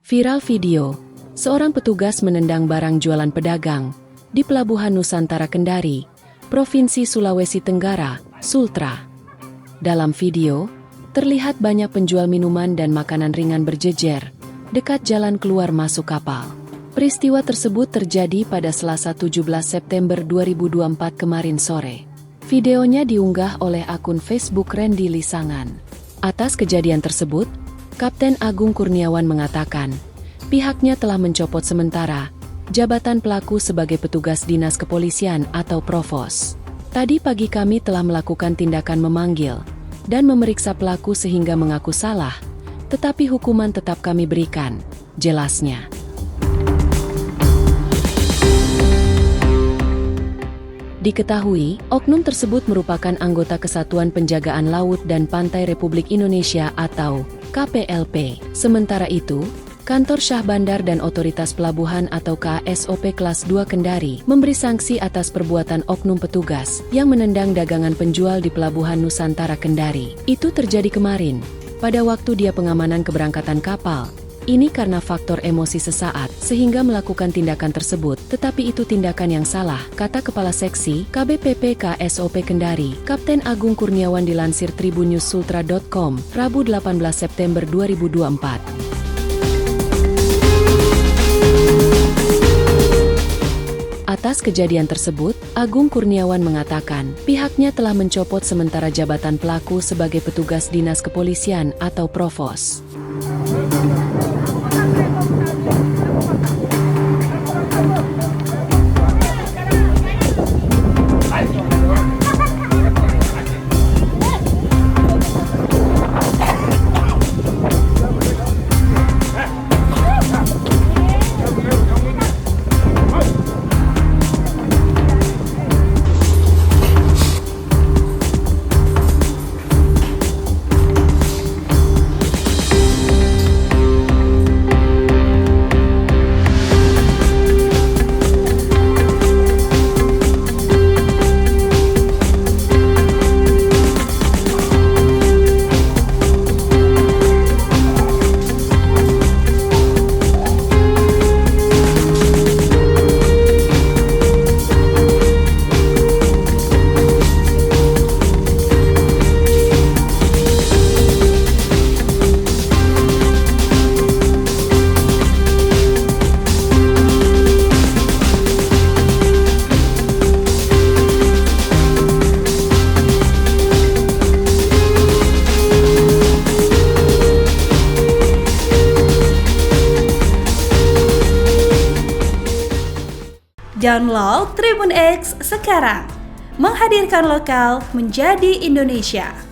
Viral video, seorang petugas menendang barang jualan pedagang di Pelabuhan Nusantara Kendari, Provinsi Sulawesi Tenggara, Sultra. Dalam video, terlihat banyak penjual minuman dan makanan ringan berjejer dekat jalan keluar masuk kapal. Peristiwa tersebut terjadi pada Selasa 17 September 2024 kemarin sore. Videonya diunggah oleh akun Facebook Randy Lisangan. Atas kejadian tersebut, Kapten Agung Kurniawan mengatakan, pihaknya telah mencopot sementara jabatan pelaku sebagai petugas dinas kepolisian atau provos. Tadi pagi kami telah melakukan tindakan memanggil dan memeriksa pelaku sehingga mengaku salah, tetapi hukuman tetap kami berikan, jelasnya. Diketahui, oknum tersebut merupakan anggota Kesatuan Penjagaan Laut dan Pantai Republik Indonesia atau KPLP. Sementara itu, Kantor Syah Bandar dan Otoritas Pelabuhan atau KSOP Kelas 2 Kendari memberi sanksi atas perbuatan oknum petugas yang menendang dagangan penjual di Pelabuhan Nusantara Kendari. Itu terjadi kemarin, pada waktu dia pengamanan keberangkatan kapal. Ini karena faktor emosi sesaat, sehingga melakukan tindakan tersebut, tetapi itu tindakan yang salah, kata Kepala Seksi KBPP KSOP Kendari, Kapten Agung Kurniawan dilansir tribunnews.sultra.com, Rabu 18 September 2024. Atas kejadian tersebut, Agung Kurniawan mengatakan, pihaknya telah mencopot sementara jabatan pelaku sebagai petugas dinas kepolisian atau provos. Download Tribun X sekarang, menghadirkan lokal menjadi Indonesia.